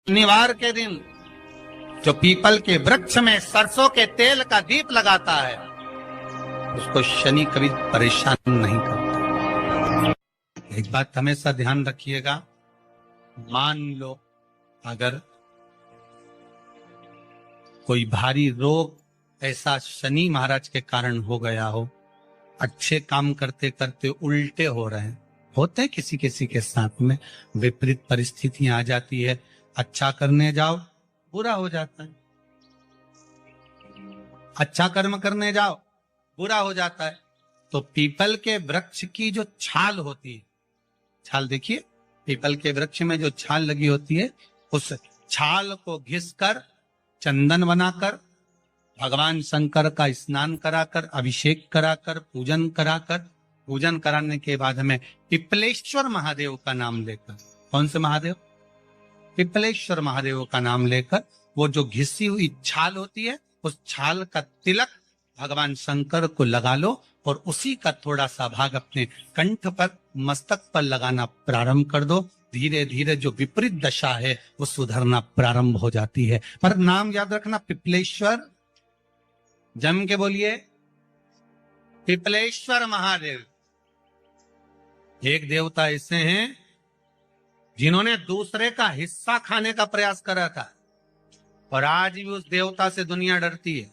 शनिवार के दिन जो पीपल के वृक्ष में सरसों के तेल का दीप लगाता है उसको शनि कभी परेशान नहीं करता। एक बात हमेशा ध्यान रखिएगा, मान लो अगर कोई भारी रोग ऐसा शनि महाराज के कारण हो गया हो, अच्छे काम करते करते उल्टे हो रहे हैं, होते हैं किसी किसी के साथ में, विपरीत परिस्थितियां आ जाती है, अच्छा करने जाओ बुरा हो जाता है, अच्छा कर्म करने जाओ बुरा हो जाता है। तो पीपल के वृक्ष की जो छाल होती है, छाल देखिए, पीपल के वृक्ष में जो छाल लगी होती है, उस छाल को घिसकर चंदन बनाकर भगवान शंकर का स्नान कराकर, अभिषेक कराकर, पूजन कराकर, पूजन कराने के बाद हमें पिपलेश्वर महादेव का नाम लेकर, कौन से महादेव? पिपलेश्वर महादेव का नाम लेकर वो जो घिसी हुई छाल होती है उस छाल का तिलक भगवान शंकर को लगा लो और उसी का थोड़ा सा भाग अपने कंठ पर, मस्तक पर लगाना प्रारंभ कर दो। धीरे धीरे जो विपरीत दशा है वो सुधरना प्रारंभ हो जाती है। पर नाम याद रखना, पिपलेश्वर, जम के बोलिए पिपलेश्वर महादेव। एक देवता ऐसे हैं जिन्होंने दूसरे का हिस्सा खाने का प्रयास करा था और आज भी उस देवता से दुनिया डरती है।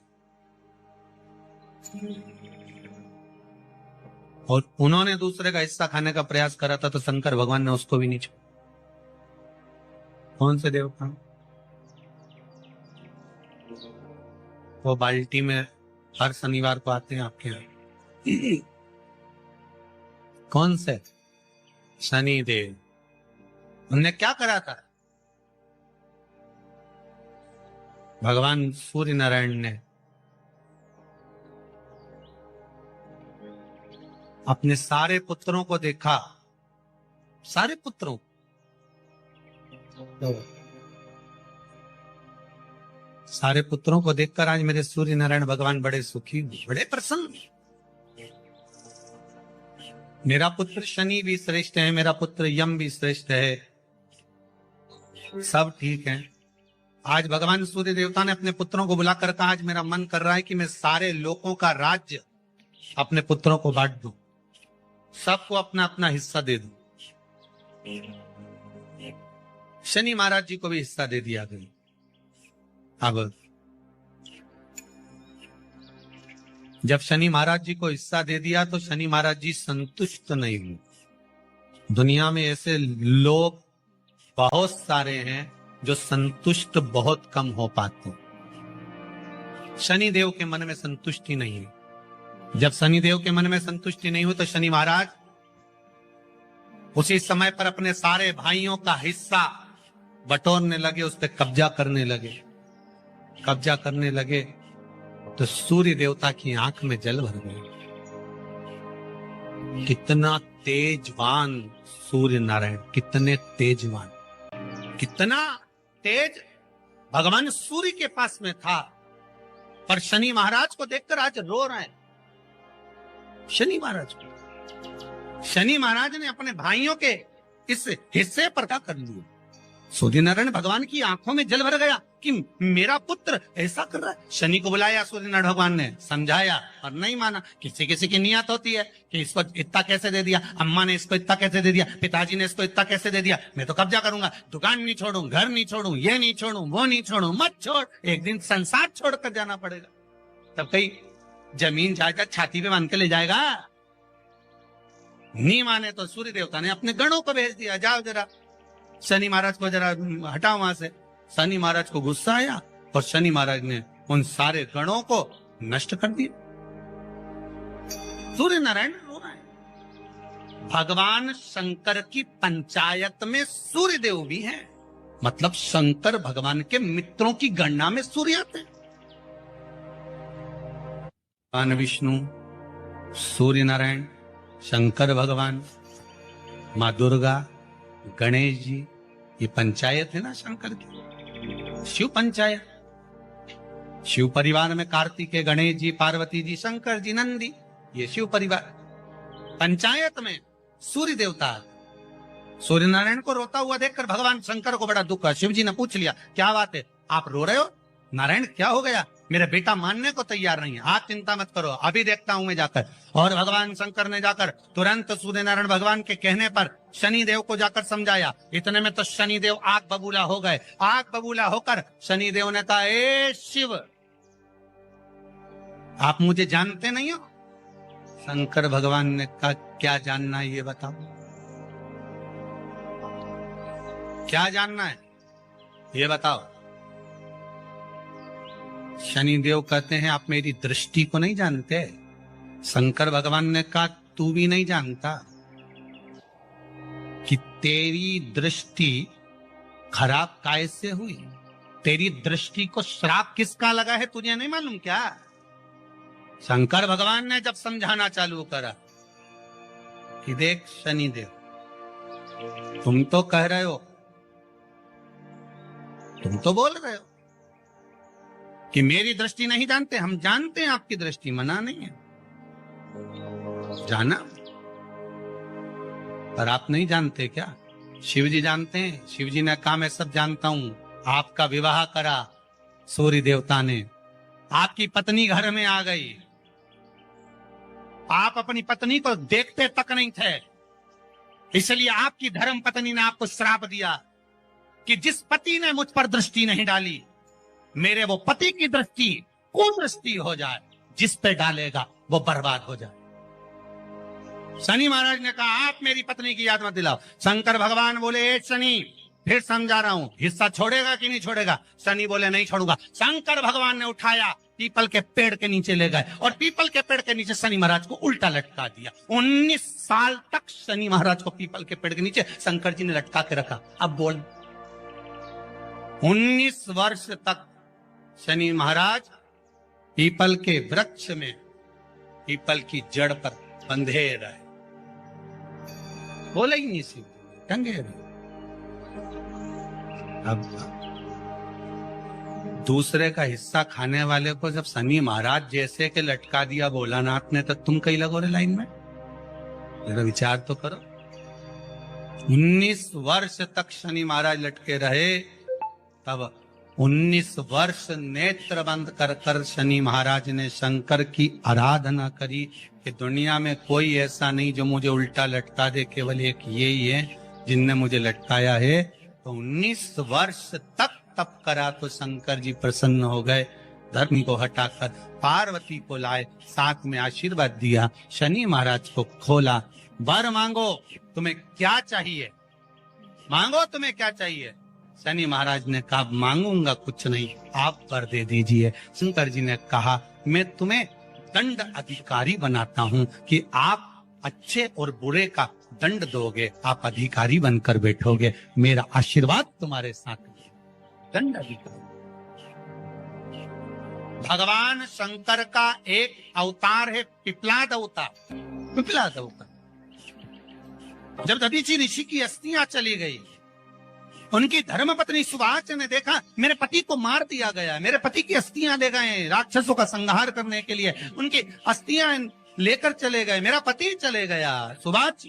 और उन्होंने दूसरे का हिस्सा खाने का प्रयास करा था तो शंकर भगवान ने उसको भी नहीं छोड़ा। कौन से देवता? वो बाल्टी में हर शनिवार को आते हैं आपके यहाँ। कौन से? शनि देव। उन्होंने क्या करा था? भगवान सूर्य नारायण ने अपने सारे पुत्रों को देखा, सारे पुत्रों, सारे पुत्रों को देखकर आज मेरे सूर्य नारायण भगवान बड़े सुखी, बड़े प्रसन्न। मेरा पुत्र शनि भी श्रेष्ठ है, मेरा पुत्र यम भी श्रेष्ठ है, सब ठीक है। आज भगवान सूर्य देवता ने अपने पुत्रों को बुलाकर कहा, आज मेरा मन कर रहा है कि मैं सारे लोगों का राज्य अपने पुत्रों को बांट दूं, सबको अपना अपना हिस्सा दे दूं। शनि महाराज जी को भी हिस्सा दे दिया गया। अब जब शनि महाराज जी को हिस्सा दे दिया तो शनि महाराज जी संतुष्ट नहीं हुए। दुनिया में ऐसे लोग बहुत सारे हैं जो संतुष्ट बहुत कम हो पाते हैं। शनि देव के मन में संतुष्टि नहीं है। जब शनि देव के मन में संतुष्टि नहीं हुई तो शनि महाराज उसी समय पर अपने सारे भाइयों का हिस्सा बटोरने लगे, उस पर कब्जा करने लगे। कब्जा करने लगे तो सूर्य देवता की आंख में जल भर गए। कितना तेजवान सूर्य नारायण, कितने तेजवान, कितना तेज भगवान सूर्य के पास में था। पर शनि महाराज को देखकर आज रो रहे हैं। शनि महाराज को, शनि महाराज ने अपने भाइयों के इस हिस्से पर क्या कर लिया। सूर्य नारायण भगवान की आंखों में जल भर गया कि मेरा पुत्र ऐसा कर रहा है। शनि को बुलाया सूर्य नारायण भगवान ने, समझाया और नहीं माना। किसी किसी की नियत होती है कि इसको इतना कैसे दे दिया, अम्मा ने इसको इतना कैसे दे दिया, पिताजी ने इसको इतना कैसे दे दिया, मैं तो कब्जा करूंगा, दुकान नहीं छोड़ूं, घर नहीं छोड़ूं, ये नहीं छोड़ूं, वो नहीं छोड़ूं। मत छोड़, एक दिन संसार छोड़कर जाना पड़ेगा। तब कहीं जमीन जायदाद छाती पे बांध के ले जाएगा। नहीं माने तो सूर्य देवता ने अपने गणों को भेज दिया, जाओ जरा शनि महाराज को जरा हटाओ वहां से। शनि महाराज को गुस्सा आया और शनि महाराज ने उन सारे गणों को नष्ट कर दिया। सूर्य नारायण रो रहा है। भगवान शंकर की पंचायत में सूर्य देव भी हैं, मतलब शंकर भगवान के मित्रों की गणना में सूर्य आते हैं। भगवान विष्णु, सूर्य नारायण, शंकर भगवान, माँ दुर्गा, गणेश जी, ये पंचायत है ना शंकर की, शिव पंचायत। शिव परिवार में कार्तिकेय, गणेश जी, पार्वती जी, शंकर जी, नंदी, ये शिव परिवार। पंचायत में सूर्य देवता, सूर्य नारायण को रोता हुआ देखकर भगवान शंकर को बड़ा दुख हुआ। शिव जी ने पूछ लिया, क्या बात है, आप रो रहे हो? नारायण क्या हो गया? मेरा बेटा मानने को तैयार नहीं है। आप चिंता मत करो, अभी देखता हूं मैं जाकर। और भगवान शंकर ने जाकर तुरंत सूर्य नारायण भगवान के कहने पर शनि देव को जाकर समझाया। इतने में तो शनि देव आग बबूला हो गए। आग बबूला होकर शनि देव ने कहा, ए शिव, आप मुझे जानते नहीं हो? शंकर भगवान ने कहा, क्या जानना है ये बताओ, क्या जानना है ये बताओ। शनि देव कहते हैं, आप मेरी दृष्टि को नहीं जानते। शंकर भगवान ने कहा, तू भी नहीं जानता कि तेरी दृष्टि खराब कैसे हुई? तेरी दृष्टि को श्राप किसका लगा है तुझे नहीं मालूम क्या? शंकर भगवान ने जब समझाना चालू करा कि देख शनि देव, तुम तो कह रहे हो, तुम तो बोल रहे हो कि मेरी दृष्टि नहीं जानते। हम जानते हैं आपकी दृष्टि, मना नहीं है, जाना, पर आप नहीं जानते क्या? शिव जी जानते हैं। शिव जी ने कहा, मैं सब जानता हूं। आपका विवाह करा सूर्य देवता ने, आपकी पत्नी घर में आ गई, आप अपनी पत्नी को देखते तक नहीं थे, इसलिए आपकी धर्म पत्नी ने आपको श्राप दिया कि जिस पति ने मुझ पर दृष्टि नहीं डाली, मेरे वो पति की दृष्टि कुदृष्टि हो जाए, जिस पे डालेगा वो बर्बाद हो जाए। शनि महाराज ने कहा, आप मेरी पत्नी की याद मत दिलाओ। शंकर भगवान बोले, ए शनि, फिर समझा रहा हूं, हिस्सा छोड़ेगा कि नहीं छोड़ेगा? शनि बोले, नहीं छोड़ूंगा। शंकर भगवान ने उठाया, पीपल के पेड़ के नीचे ले गए और पीपल के पेड़ के नीचे शनि महाराज को उल्टा लटका दिया। 19 साल तक शनि महाराज को पीपल के पेड़ के नीचे शंकर जी ने लटका के रखा। अब बोल, 19 वर्ष तक शनि महाराज पीपल के वृक्ष में पीपल की जड़ पर बंधे रहे, बोले ही नहीं, शिव टंगे रहे। अब दूसरे का हिस्सा खाने वाले को जब शनि महाराज जैसे के लटका दिया भोलानाथ ने, तो तुम कहीं लगो रे लाइन में? जरा विचार तो करो। 19 वर्ष तक शनि महाराज लटके रहे, तब 19 वर्ष नेत्र बंद कर कर शनि महाराज ने शंकर की आराधना करी कि दुनिया में कोई ऐसा नहीं जो मुझे उल्टा लटका दे, केवल एक ये ही है जिनने मुझे लटकाया है। तो 19 वर्ष तक तप करा तो शंकर जी प्रसन्न हो गए, धर्म को हटाकर पार्वती को लाए, साथ में आशीर्वाद दिया, शनि महाराज को खोला, वर मांगो तुम्हें क्या चाहिए, मांगो तुम्हें क्या चाहिए। शनि महाराज ने कहा, मांगूंगा कुछ नहीं, आप वर दे दीजिए। शंकर जी ने कहा, मैं तुम्हें दंड अधिकारी बनाता हूं कि आप अच्छे और बुरे का दंड दोगे, आप अधिकारी बनकर बैठोगे, मेरा आशीर्वाद तुम्हारे साथ है। दंड अधिकारी। भगवान शंकर का एक अवतार है पिपलाद अवतार। पिपलाद अवतार, जब दधीचि ऋषि की अस्थियां चली गई, उनकी धर्मपत्नी सुभाष ने देखा मेरे पति को मार दिया गया, मेरे पति की अस्थियां ले गए राक्षसों का संहार करने के लिए, उनकी अस्थियां लेकर चले गए, मेरा पति चले गया। सुभाष